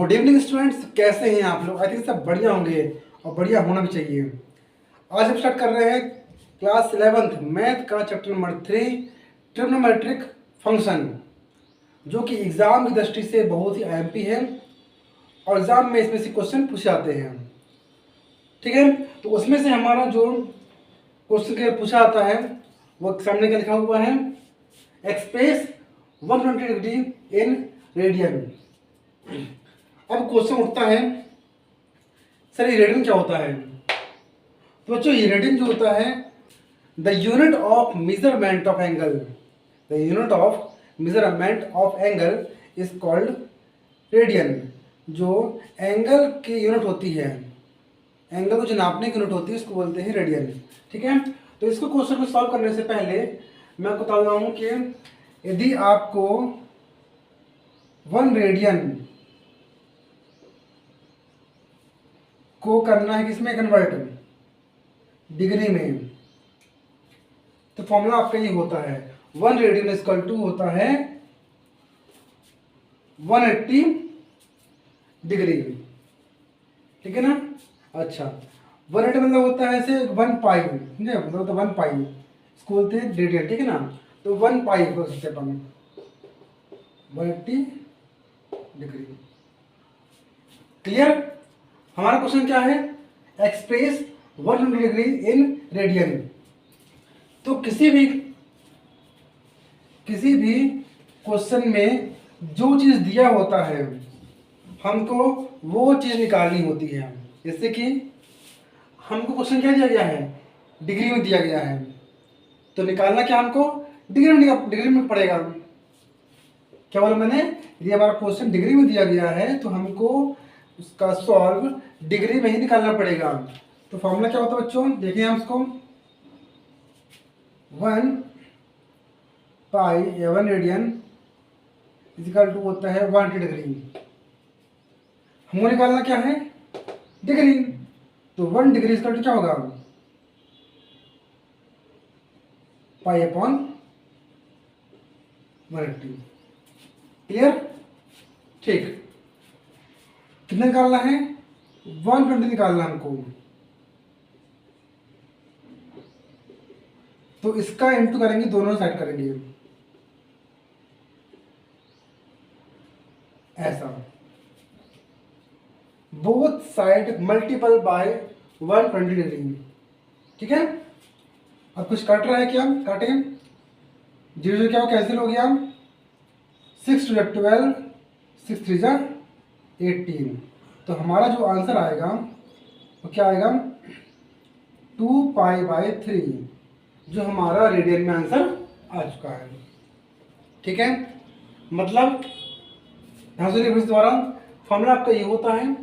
Good evening students, कैसे हैं आप लोग? आई थिंक सब बढ़िया होंगे और बढ़िया होना भी चाहिए। आज हम स्टार्ट कर रहे हैं क्लास 11th मैथ का चैप्टर नंबर 3 ट्रिग्नोमेट्रिक फंक्शन, जो कि एग्ज़ाम की दृष्टि से बहुत ही एमपी है और एग्ज़ाम में इसमें से क्वेश्चन पूछे जाते हैं। ठीक है, तो उसमें से हमारा जो क्वेश्चन के पूछा जाता है वो सामने का लिखा हुआ है, एक्सप्रेस 120 डिग्री इन रेडियन। अब क्वेश्चन उठता है, सर ये रेडियन क्या होता है? तो बच्चों ये रेडियन जो होता है, the unit of measurement of angle, the unit of measurement of angle is called radian. जो एंगल की यूनिट होती है, एंगल को जो नापने की यूनिट होती है उसको बोलते हैं रेडियन। ठीक है, तो इसको क्वेश्चन को सॉल्व करने से पहले मैं आपको बता रहा हूँ कि यदि आपको 1 रेडियन को करना है किसमें कन्वर्ट, डिग्री में, तो फॉर्मूला आपका ये होता है 1 रेडियन इक्वल टू होता है 180 डिग्री। ठीक है ना? अच्छा, 180 मतलब होता है ऐसे 1 पाई, समझे? मतलब होता है 1 पाई, इसको बोलते हैं रेडियन। ठीक है ना? तो 1 पाई को सकते अपन 180 डिग्री। क्लियर? हमारा क्वेश्चन क्या है? Express 100 degree in radian. तो किसी भी क्वेश्चन में जो चीज़ दिया होता है हमको वो चीज़ निकालनी होती है। जैसे कि हमको क्वेश्चन क्या दिया गया है, डिग्री में दिया गया है, तो निकालना क्या हमको डिग्री में पड़ेगा। क्या बोला मैंने? यदि हमारा क्वेश्चन डिग्री में दिया गया है तो हमको उसका सॉल्व डिग्री में ही निकालना पड़ेगा। तो फॉर्मूला क्या होता है बच्चों, देखिए हम इसको 1 पाई या 1 रेडियन इक्वल टू होता है 180 डिग्री। हमको निकालना क्या है, डिग्री। तो 1 डिग्री इक्वल टू क्या होगा, पाई अपॉन 180। क्लियर? ठीक, कितना निकालना है, 120 निकालना हमको। तो इसका इंटू करेंगे, दोनों साइड करेंगे ऐसा, both side multiple bye 120 degree. ठीक है, अब कुछ काट रहा है क्या, काटें। 0 क्या हो, कैंसिल हो गया, 6 2 12, 6 3 18। तो हमारा जो आंसर आएगा वो क्या आएगा, 2 पाई बाय 3, जो हमारा रेडियन में आंसर आ चुका है। ठीक है, मतलब यहाँ से द्वारा फॉर्मूला आपका ये होता है।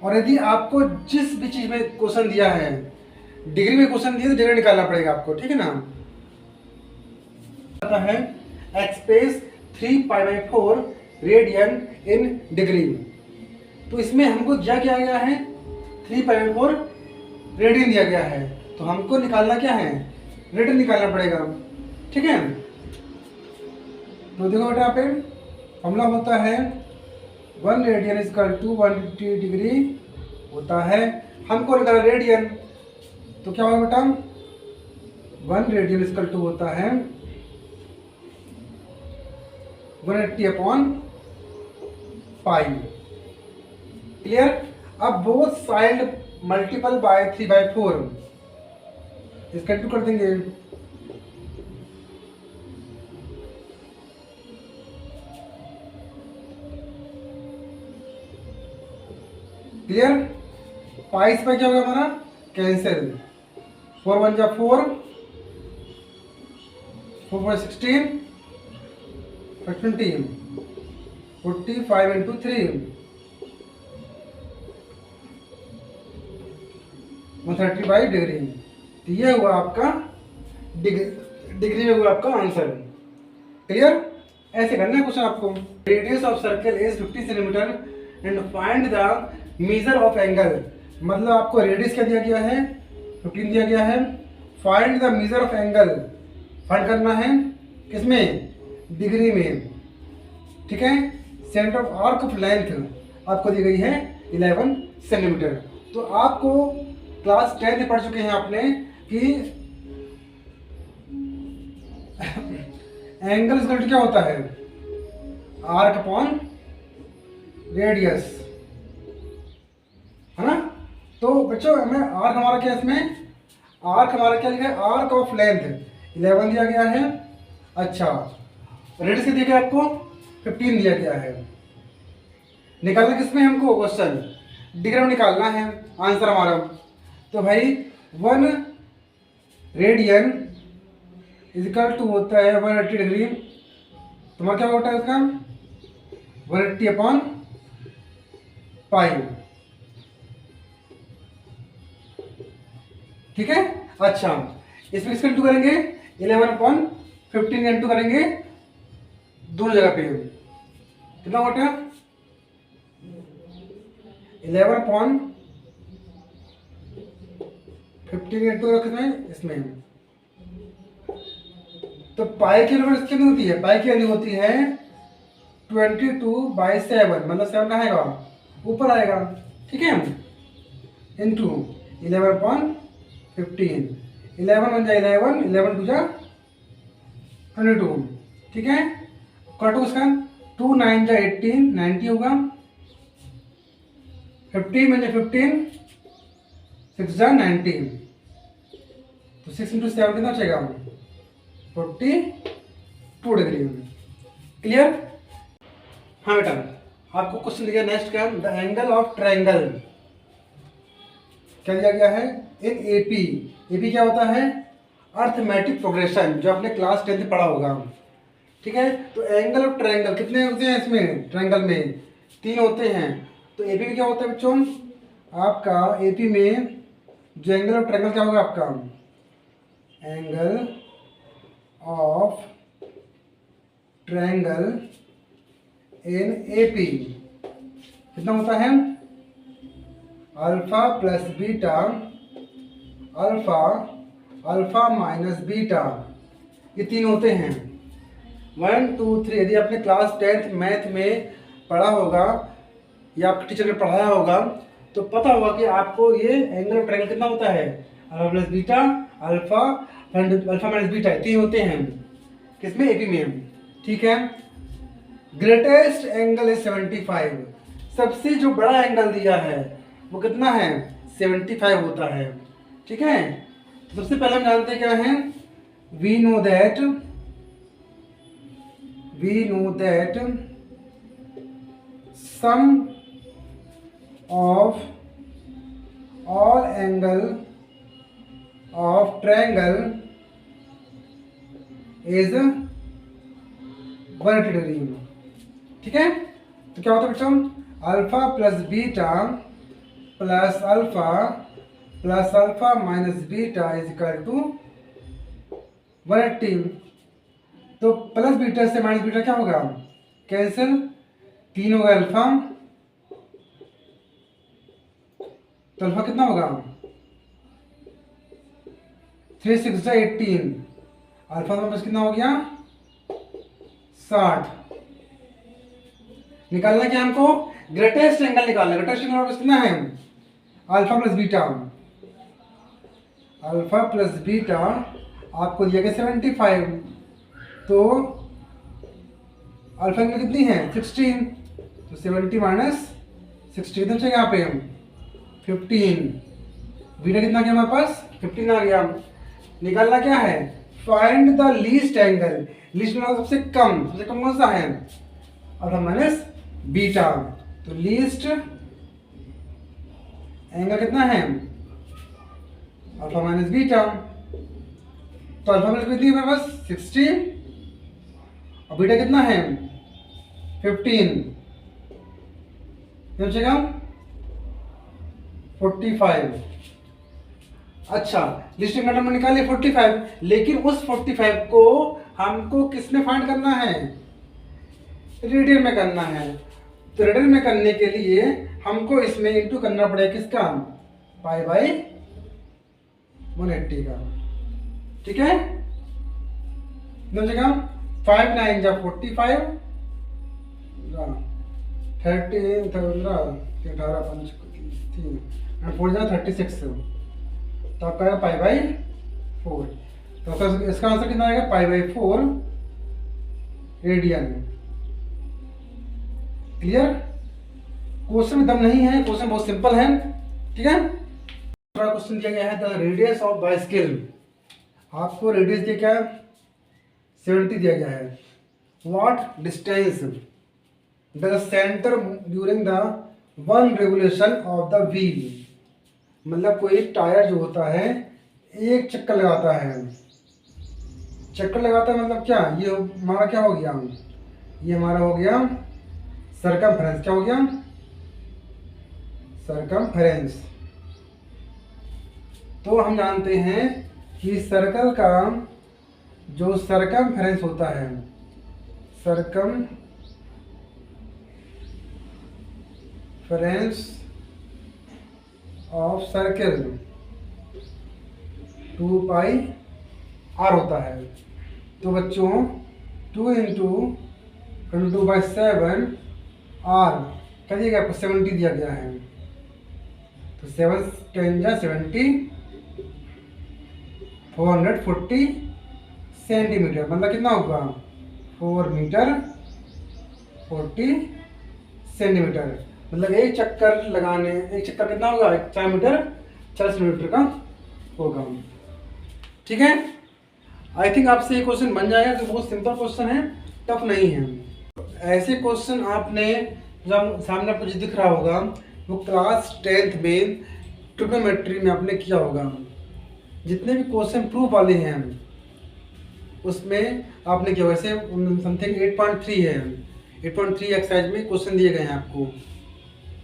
और यदि आपको जिस भी चीज में क्वेश्चन दिया है, डिग्री में क्वेश्चन दिया तो डिग्री निकालना पड़ेगा आपको। ठीक है ना? आता है express 3 pi by 4 radian in degree. तो इसमें हमको क्या किया गया है, 3 पाई बाई 4 रेडियन दिया गया है, तो हमको निकालना क्या है, रेडियन निकालना पड़ेगा। ठीक है, तो देखो बेटा यहाँ पे फॉर्मूला होता है 1 रेडियन इक्वल टू 180 डिग्री होता है, हमको निकाला रेडियन। तो क्या होगा बेटा, 1 रेडियन इक्वल टू होता है 180 अपॉन पाई। क्लियर? अब both side multiple by 3 by 4, इसका इंटू कर देंगे। क्लियर? पाई से क्या होगा हमारा, कैंसिल, 4 1 जा 4, 4 4 16, 20, 45 इंटू 3, 130 बाई डिग्री। तो ये हुआ आपका डिग्री में हुआ आपका आंसर। क्लियर? ऐसे करना है क्वेश्चन आपको। Radius of circle is 50 centimetre and find the measure of angle. मतलब आपको रेडियस क्या दिया गया है, 15 दिया गया है, find the measure of angle, find करना है किसमें, डिग्री में। ठीक है, centre of arc of length आपको दी गई है 11 सेंटीमीटर। तो आपको क्लास 10 में पढ़ चुके हैं आपने कि एंगल इक्वल क्या होता है, आर्क अपॉन रेडियस, है ना। तो बच्चों हमें आर्क हमारा क्या इसमें, आर्क हमारा क्या लिखा है, आर्क ऑफ लेंथ 11 दिया गया है। अच्छा, रेडियस दिया गया आपको 15 दिया गया है। निकालना किसमें हमको, क्वेश्चन डिग्री में निकालना है आंसर हमारा। तो भाई 1 रेडियन इजिकल टू होता है 180 डिग्री। तुम्हारा क्या होता है उसका 180 अपॉन पाई, ठीक है। अच्छा, इसमें इसका इंटू करेंगे 11 अपॉन 15 इंटू करेंगे दोनों जगह पे, कितना होता है 11 अपॉन 15 इंटू किसमें, इसमें। तो पाई की वैल्यू कितनी होती है, पाई की वैल्यू होती है 22/7, मतलब 7 कहाँ आएगा, ऊपर आएगा, ठीक है। इंटू 11 अपॉन 15, 11 1 जा 11, 11 2 जा 22, ठीक है। कटो उसका 2 9 जा 18, 90 होगा। 50 में 15, 6 जा 90, तो 6 इंटू 7 कितना बचेगा 42 डिग्री। क्लियर। हाँ बेटा, आपको क्वेश्चन दिया नेक्स्ट का, द एंगल ऑफ ट्रायंगल क्या दिया गया है इन एपी। एपी क्या होता है, अर्थमेटिक प्रोग्रेशन, जो आपने क्लास 10 में पढ़ा होगा, ठीक है। तो एंगल ऑफ ट्रायंगल कितने होते हैं इसमें, ट्रायंगल में 3 होते हैं। तो एपी में क्या होता है बच्चों, आपका एपी में जो एंगल ऑफ ट्रायंगल क्या होगा आपका, angle of triangle in AP कितना होता है, alpha plus beta, alpha, alpha minus beta, ये 3 होते हैं। 1 2 3 यदि आपने क्लास 10th मैथ में पढ़ा होगा या आपके टीचर ने पढ़ाया होगा तो पता होगा कि आपको ये एंगल ऑफ ट्रायंगल कितना होता है, alpha plus beta, alpha alpha minus beta, 3 होते हैं किसमें, एपी में, ठीक है। ग्रेटेस्ट एंगल इज 75, सबसे जो बड़ा एंगल दिया है वो कितना है 75 होता है, ठीक है। तो सबसे पहले हम जानते हैं क्या है, we know that sum of all angle of triangle is 180 degree, ठीक है। तो क्या होता है बच्चों, alpha plus beta plus alpha minus beta is equal to 180। तो प्लस बीटा से माइनस बीटा क्या होगा, कैंसिल, 3 होगा अल्फा, तो अल्फा कितना होगा 3 6 18, अल्फा का कितना हो गया 60। निकालना क्या हमको, ग्रेटेस्ट एंगल निकालना। ग्रेटेस्ट एंगल कितना है, alpha plus beta, alpha plus beta आपको दिया गया 75, तो अल्फा की कितनी है 16, तो 70 माइनस 60 कितना चाहिए यहाँ पे 15, बीटा कितना गया हमारे पास 15 आ गया। निकालना क्या है, find the least angle, least angle सबसे कम कौन सा है, अल्फा माइनस बीटा, तो लीस्ट एंगल कितना है अल्फा माइनस बीटा, तो अल्फा माइनस कितनी है बस 60 और बीटा कितना है 15, क्या बचेगा 45। अच्छा, लिस्ट एंगल नंबर निकालिए 45, लेकिन उस 45 को हमको किस में फाइंड करना है, रेडियन में करना है। तो रेडियन में करने के लिए हमको इसमें इंटू करना पड़ेगा किसका, पाई बाई 180 का, ठीक है। दोनों जगह 5 9 जा 45, 13 15 18 5 3 एंड 4 जा 36, तो आपका आएगा पाई बाई 4। तो इसका आंसर कितना आएगा? Pi by 4 radian. Clear? Question में दम नहीं है, क्वेश्चन बहुत सिंपल है। ठीक है, दूसरा क्वेश्चन दिया गया है द रेडियस ऑफ बाइसिकल। आपको रेडियस दिया क्या है? 70 दिया गया है। What distance the centre during the one revolution of the wheel. मतलब कोई टायर जो होता है एक चक्कर लगाता है, चक्कर लगाता है मतलब क्या? ये हमारा क्या हो गया? ये हमारा हो गया सरकमफ्रेंस। क्या हो गया? सरकमफ्रेंस। तो हम जानते हैं कि सर्कल का जो सरकमफ्रेंस होता है, circumference of circle 2 pi r होता है। तो बच्चों 2 इंटू 22/7 आर क्या दिया गया आपको? 70 दिया गया है। तो 7 10 जा 70, 440 सेंटीमीटर, मतलब कितना होगा? 4 मीटर 40 सेंटीमीटर। मतलब एक चक्कर लगाने, एक चक्कर कितना होगा? 4 मीटर 40 सेंटीमीटर का होगा। ठीक है, आई थिंक आपसे ये क्वेश्चन बन जाएगा। तो बहुत सिंपल क्वेश्चन है, टफ नहीं है। ऐसे क्वेश्चन आपने जब सामने आपको जो दिख रहा होगा वो क्लास 10th में ट्रिग्नोमेट्री में आपने किया होगा। जितने भी क्वेश्चन प्रूफ वाले हैं उसमें आपने किया। वैसे समथिंग 8.3 है, 8.3 एक्सरसाइज में क्वेश्चन दिए गए हैं आपको।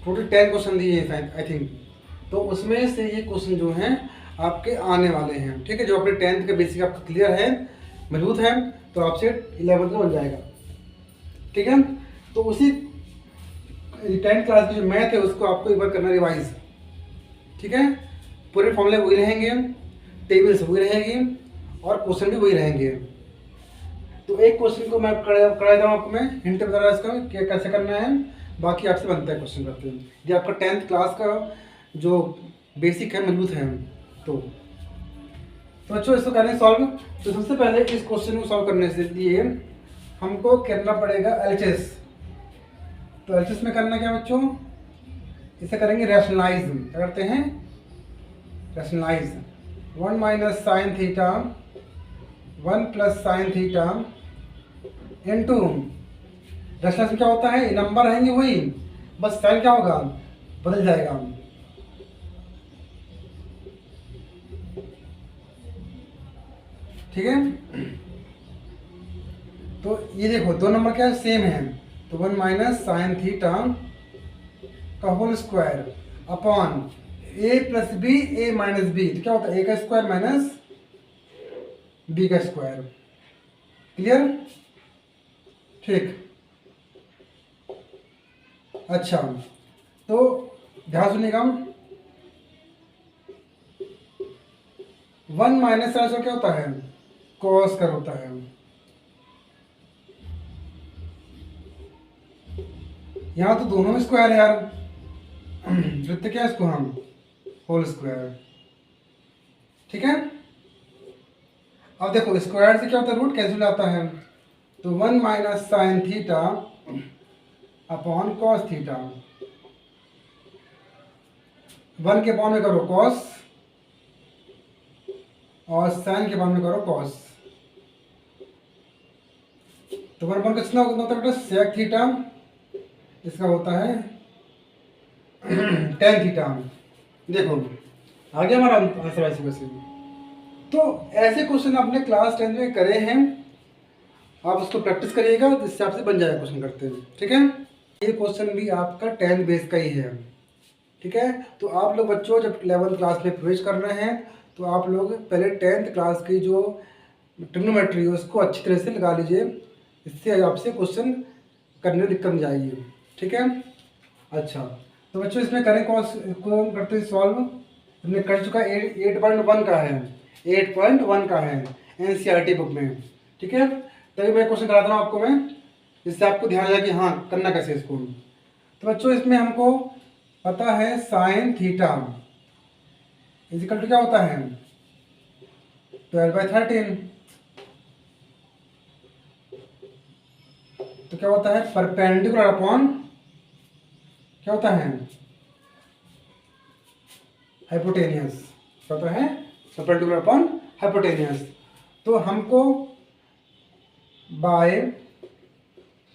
टोटल 10 क्वेश्चन दिए हैं आई थिंक। तो उसमें से ये क्वेश्चन जो हैं आपके आने वाले हैं। ठीक है, जो अपने 10th का बेसिक आपका क्लियर है, मजबूत है, तो आपसे 11th में बन जाएगा। ठीक है, तो उसी 10th क्लास की जो मैथ है उसको आपको एक बार करना रिवाइज। ठीक है, पूरे फॉर्मूले वही रहेंगे, टेबल्स वही रहेगी और क्वेश्चन भी वही रहेंगे। तो एक क्वेश्चन को मैं करा देता हूँ आपको, मैं हिंट बता रहा इसका कि कैसे करना है। बाकी आपसे बनता है क्वेश्चन करते हैं। ये आपका 10th क्लास का जो बेसिक है मजबूत है। तो बच्चों इसको करें सॉल्व। तो सबसे पहले इस क्वेश्चन को सॉल्व करने से लिए हमको करना पड़ेगा LHS। तो LHS में करना क्या बच्चों? इसे करेंगे रैशनलाइज। क्या करते हैं? Rationalize. 1 minus sine theta 1 plus sine theta into rationalize में क्या होता है? नंबर रहेंगे वही, बस साइन क्या होगा? बदल जाएगा। ठीक है, तो ये देखो दो नंबर क्या है? सेम है। तो 1 माइनस साइन थीटा का whole square upon a plus B a minus B. तो क्या होता है? a का स्क्वायर माइनस b का स्क्वायर। क्लियर? ठीक, अच्छा तो ध्यान सुनिएगा। 1 माइनस साइन क्या होता है? कॉस कर होता है। यहाँ तो दोनों में स्क्वायर है यार, लिखते क्या है इसको हम? Whole square. ठीक है, अब देखो स्क्वायर से क्या होता है? रूट कैंसिल आता है। तो 1 minus sine theta upon cos theta. 1 के अपॉन में करो कॉस और साइन के अपॉन में करो कॉस। तो 1 अपॉन कितना होता है? सेक थीटा, इसका होता है टेन थीटा। देखो आ गया हमारा आंसर ऐसे वैसे। तो ऐसे क्वेश्चन आपने क्लास 10 में करे हैं, आप उसको प्रैक्टिस करिएगा, जिससे आपसे बन जाएगा क्वेश्चन करते हैं। ठीक है, ये क्वेश्चन भी आपका 10th बेस का ही है। ठीक है, तो आप लोग बच्चों जब 11th क्लास में प्रवेश कर रहे हैं तो आप लोग पहले 10th क्लास की जो ट्रिग्नोमेट्री है उसको अच्छी तरह से लगा लीजिए, इससे आपसे क्वेश्चन करने में दिक्कत नहीं जाएगी। ठीक है, अच्छा तो बच्चों इसमें करें कौन को करते हैं सॉल्व। हमने कर चुका 8.1 का है, 8.1 का है NCERT बुक में। ठीक है, तभी मैं क्वेश्चन कराता हूँ आपको मैं, जिससे आपको ध्यान रहे कि हाँ करना कैसे इसको। तो बच्चों इसमें हमको पता है साइन थीटा इजिकल टू क्या होता है 12/13। तो क्या होता है परपेंडिकुलर अपॉन क्या होता है हाइपोटेनियस। क्या होता है परपेंडिकुलर अपॉन हाइपोटेनियस। तो हमको बाय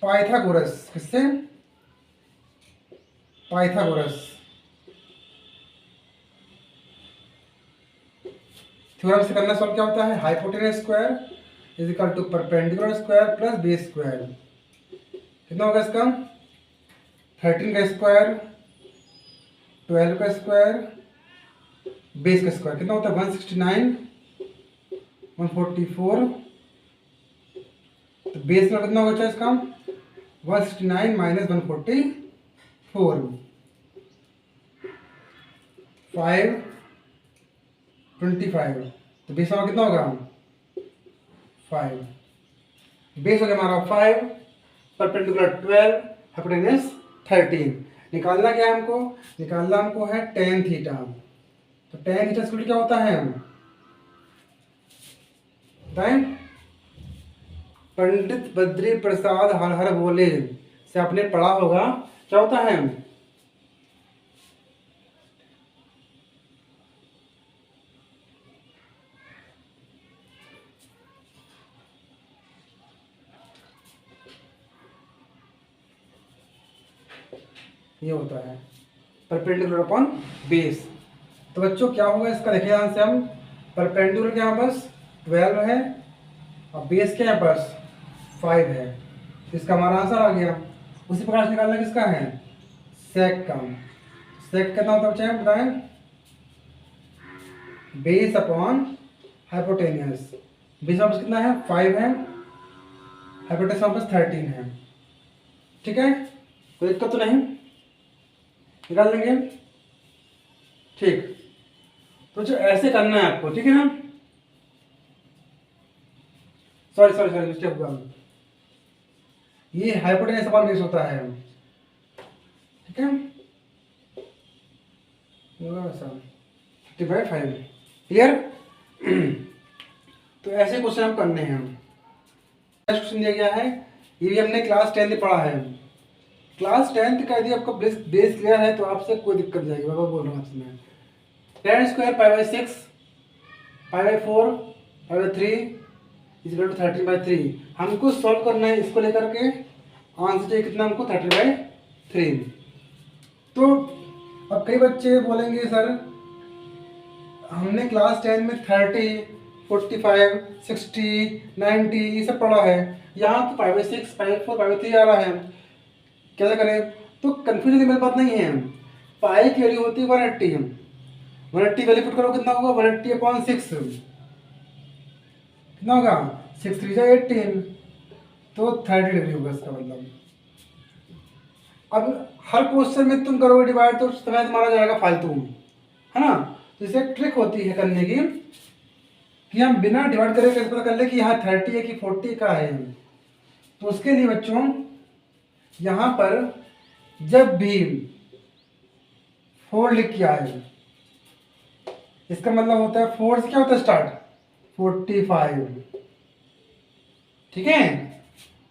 पाइथागोरस, किससे पाइथागोरस थ्योरम से करना सॉल्व क्या होता है hypotenuse square is equal to perpendicular square plus base square. कितना होगा इसका 13 का स्क्वायर 12 का स्क्वायर बेस का स्क्वायर कितना होता है 169 144। तो बेस में कितना होगा इसका 169 माइनस 144 525। तो बेस हमारा कितना होगा 5। बेस हो गया हमारा 5 परपेंडिकुलर 12 हाइपोटेन्यूज 13। निकालना क्या है हमको निकालना हमको है टेन थीटा। तो टेन थीटा स्क्वायर क्या होता है बताएं। पंडित बद्री प्रसाद हर हर बोले से आपने पढ़ा होगा क्या होता है ये होता है परपेंडिकुलर अपॉन बेस। तो बच्चों क्या होगा इसका देखिए ध्यान से हम परपेंडिकुलर के यहाँ बस 12 है और बेस के यहाँ बस 5 है। तो इसका हमारा आंसर आ गया। उसी प्रकार से निकालना किसका है सेक का। सेक कितना होता है बच्चे बताएं बेस अपॉन हाइपोटेनियस। बेस वापस कितना है 5 है हाइपोटेनियस वापस 13 है। ठीक है कोई दिक्कत तो नहीं निकाल लेंगे। ठीक तो जो ऐसे करना है आपको ठीक है ना। सॉरी सॉरी सॉरी मिस्टेक हुआ ये हाइपोटेनियस अपॉन बेस होता है ठीक है 55 क्लियर। तो ऐसे क्वेश्चन हम करने हैं। क्वेश्चन दिया गया है ये भी हमने क्लास 10 में पढ़ा है। क्लास 10 का यदि आपका बेस क्लियर है तो आपसे कोई दिक्कत जाएगी बाबा बोल रहा हूँ आपसे मैं 10 स्क्वायर π/6 π/4 π/3 इक्वल टू 13/3। हमको सॉल्व करना है इसको लेकर के आंसर चाहिए कितना हमको 13/3। तो अब कई बच्चे बोलेंगे सर हमने क्लास 10 में 30 45 60 90 ये सब पढ़ा है यहाँ तो π/6 π/4 π/3 आ रहा है कैसे करें। तो कंफ्यूजन की मेरी बात नहीं है पाई की वैल्यू होती है 180 180 वैल्यू पुट करो कितना होगा 180/6 कितना होगा 6 3 जा 18 तो 30 डिग्री होगा इसका मतलब। अब हर क्वेश्चन में तुम करोगे डिवाइड तो समय तुम्हारा जाएगा फालतू है ना। तो इसे ट्रिक होती है करने की कि हम बिना डिवाइड करे कैसे पता कर ले कि यहाँ 30 है कि 40 का है। तो उसके लिए बच्चों यहाँ पर जब भी 4 लिख के आए इसका मतलब होता है 4 से क्या होता है स्टार्ट 45 ठीक है।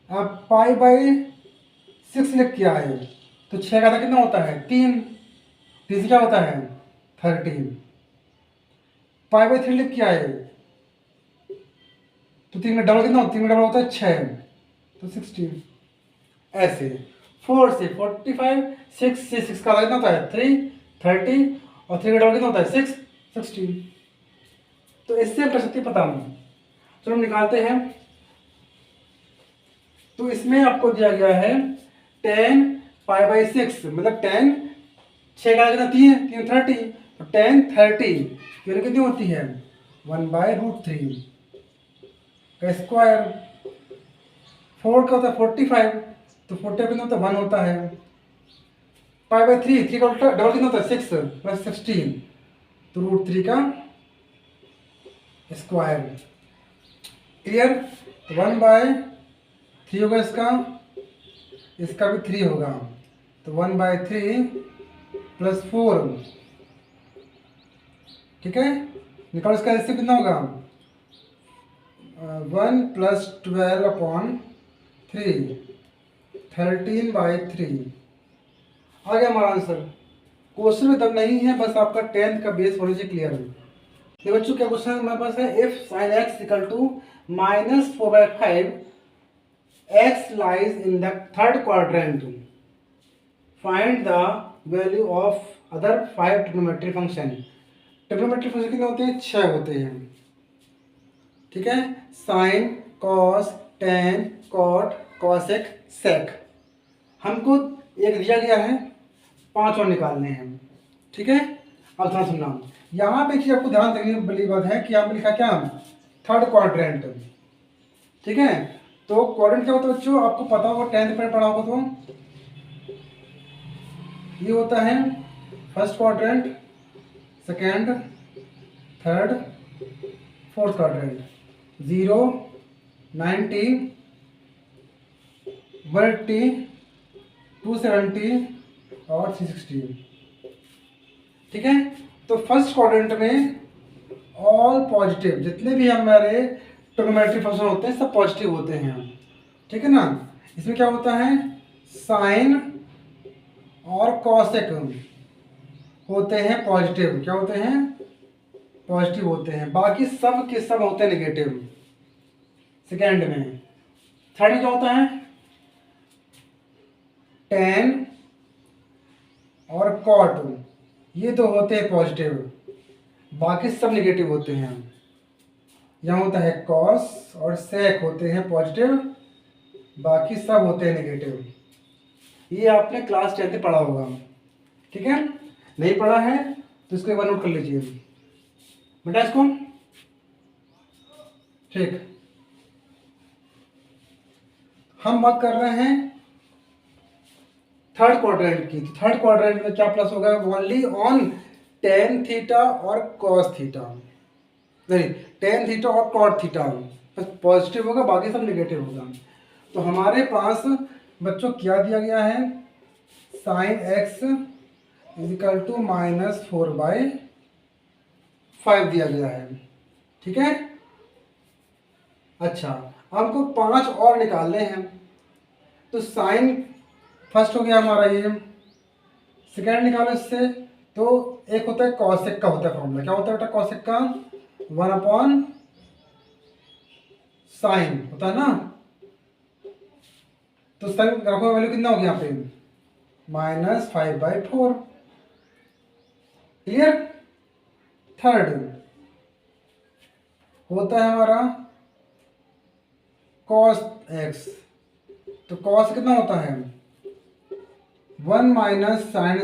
अब π/6 लिख के आए तो 6 का कितना होता है 3 से क्या होता है 13। π/3 लिख के आए तो 3 का डबल कितना होता है 3 का डबल होता है 6 तो 16। ऐसे 4 से 45 6 से 6 का कितना होता है 3 30 और 3 का डबल कितना होता है 6 16। तो इससे हम कर सकते हैं पता नहीं। चलो हम निकालते हैं। तो इसमें आपको दिया गया है 10 π/6 मतलब 10 6 का कितना 3 30 तो 10 30 कितनी होती है 1/√3 का स्क्वायर। 4 का होता है 45 तो 40 कितना होता है 1 होता है। π/3 3 का उल्टा डबल कितना होता है 6 + 16 तो √3 का स्क्वायर। क्लियर 1/3 होगा इसका भी 3 होगा तो 1/3 प्लस 4, ठीक है। निकालो इसका ऐसे कितना होगा, 1 + 12/3, 13/3 आ गया हमारा आंसर। क्वेश्चन में दम नहीं है, बस आपका 10th का बेस होने से क्लियर है। ये बच्चों क्या क्वेश्चन हमारे पास है, if sin x = -4/5 x lies in the third quadrant, find the value of other 5 trigonometric function। Trigonometric function कितने होते हैं, 6 होते हैं, ठीक है। Sine, cos, tan, cot, cosec, sec. हमको एक दिया गया है, 5 और निकालने हैं, ठीक है। अब थोड़ा सुनना, यहाँ पे चीज आपको ध्यान देने वाली बात है कि यहाँ पे लिखा क्या, थर्ड क्वाड्रेंट, ठीक है। तो क्वाड्रेंट क्या होता है बच्चों, आपको पता होगा, 10th में पढ़ा होगा। तो ये होता है first quadrant, second, third, fourth quadrant. 0, 90, 180, 270 और 360, ठीक है। तो फर्स्ट क्वाड्रेंट में ऑल पॉजिटिव, जितने भी हमारे ट्रिग्नोमेट्रिक फंक्शन होते हैं सब पॉजिटिव होते हैं, ठीक है ना। इसमें क्या होता है, साइन और कॉसेक होते हैं पॉजिटिव, क्या होते हैं, पॉजिटिव होते हैं। बाकी सब के सब होते हैं नेगेटिव सेकेंड में। थर्ड में क्या होता है, टेन और कॉट, ये तो होते हैं पॉजिटिव, बाकी सब नेगेटिव होते हैं। यहाँ होता है कॉस और सेक होते हैं पॉजिटिव, बाकी सब होते हैं नेगेटिव। ये आपने क्लास 10 में पढ़ा होगा, ठीक है। नहीं पढ़ा है तो इसको एक बार नोट कर लीजिए बेटा इसको, ठीक। हम बात कर रहे हैं थर्ड क्वाड्रेंट की। तो थर्ड क्वाड्रेंट में क्या प्लस होगा, ओनली ऑन टेन थीटा और कॉस थीटा, नहीं टेन थीटा और कॉट थीटा, बस पॉजिटिव होगा, बाकी सब नेगेटिव होगा। तो हमारे पास बच्चों क्या दिया गया है, साइन x = -4/5 दिया गया है, ठीक है। अच्छा, हमको 5 और निकालने हैं। तो साइन फर्स्ट हो गया हमारा ये, सेकेंड निकालो इससे। तो एक होता है कॉसेक का, होता है फॉर्मूला, क्या होता है बेटा कॉसेक का, 1/sin होता है ना। तो साइन रखो वैल्यू कितना हो गया यहाँ पे, -5/4, क्लियर। थर्ड होता है हमारा cos x, तो cos कितना होता है, 1 - sin²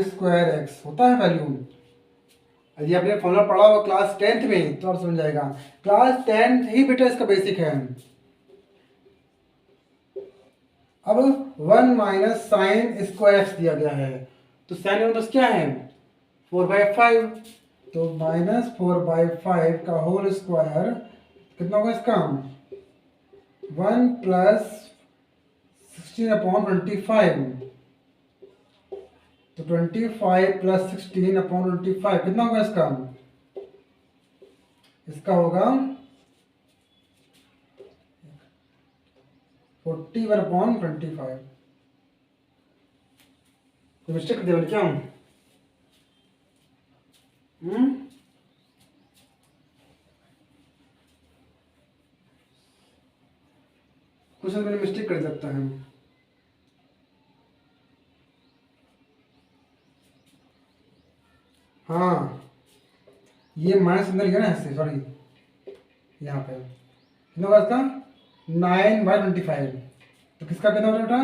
x होता है वैल्यू। यदि आपने फॉर्मूला पढ़ा हो क्लास 10th में तो आप समझ जाएगा, क्लास 10th ही बेटा इसका बेसिक है। अब 1 - sin² x दिया गया है, तो साइन में बस क्या है, 4/5, तो -4/5 का होल स्क्वायर कितना होगा इसका, 1 + 16/25, तो 25 + 16/25 कितना होगा इसका, इसका होगा 41/25। तो मिस्टेक कर दिया क्या, कुछ मैंने मिस्टेक कर सकता है। हाँ, ये माइनस अंदर गया ना ऐसे, सॉरी यहाँ पे कितना होगा इसका, 9/25, तो किसका कितना होगा बेटा,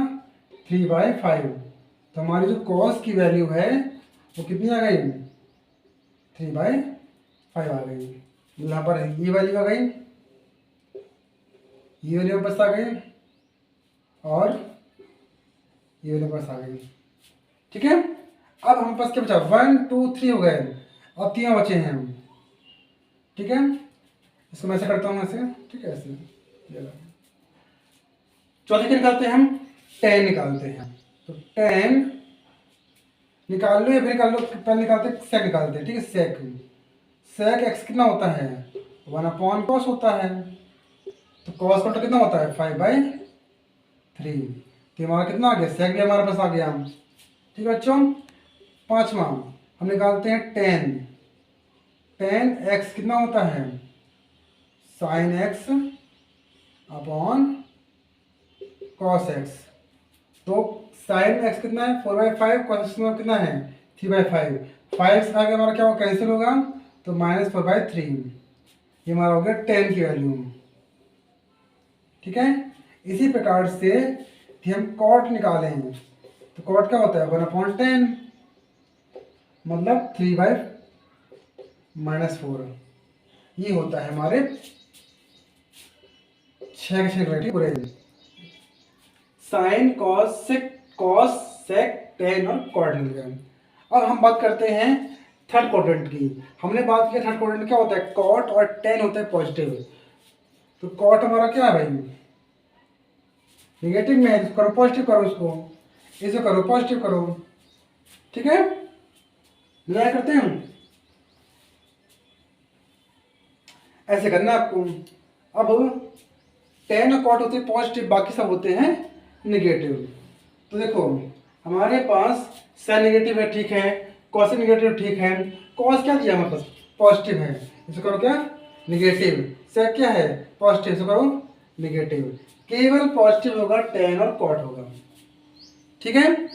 3/5। तो हमारी जो कॉस की वैल्यू है वो कितनी आ गई, 3/5 आ गई। यहाँ पर ये वैल्यू आ गई, ये वैल्यू वापस आ गई, और ये वैल्यू वापस आ गई, ठीक है। अब हम पास क्या बचा, 1 2 3 हो गए, अब 3 बचे हैं, ठीक है। इसको मैं ऐसे करता हूँ ऐसे, ठीक है, ऐसे चौथे के निकालते हैं हम, 10 निकालते हैं। तो 10 निकाल लो या फिर निकाल लो, पहले निकालते हैं सेक निकालते हैं, ठीक है। सेक सेक एक्स कितना होता है 1/cos होता है, तो cos का कितना होता है 5/3। तो हमारा कितना आ गया, सेक भी हमारे पास आ गया, ठीक है बच्चों। पांचवा हम निकालते हैं टेन एक्स कितना होता है sin x upon cos x। तो sin x कितना है 4/5, cos x कितना है 3/5। 5 से आगे हमारा क्या होगा, कैंसिल होगा, तो -4/3। ये हमारा हो गया 10 की वैल्यू, ठीक है। इसी प्रकार से कि हम कॉट निकालें, तो कॉट क्या होता है 1/10, मतलब 3/-4। ये होता है हमारे 6 क्राइटेरिया पूरे, साइन कॉस सेक टेन और कॉट मिल गए। अब हम बात करते हैं थर्ड क्वाड्रेंट की। हमने बात किया थर्ड क्वाड्रेंट क्या होता है, कॉट और टेन होता है पॉजिटिव। तो कॉट हमारा क्या है भाई, नेगेटिव में है, तो करो पॉजिटिव करो, उसको इसे करो पॉजिटिव करो, ठीक है। नया करते हैं हम, ऐसे करना है आपको। अब टेन और कॉट होते हैं पॉजिटिव, बाकी सब होते हैं नेगेटिव। तो देखो हमारे पास साइन नेगेटिव है, ठीक है, कॉस नेगेटिव ठीक है, कॉस क्या दिया हमारे पास पॉजिटिव है, इसे करो क्या नेगेटिव, सेक क्या है पॉजिटिव, इसे करो नेगेटिव। केवल पॉजिटिव होगा टेन और कॉट होगा, ठीक है।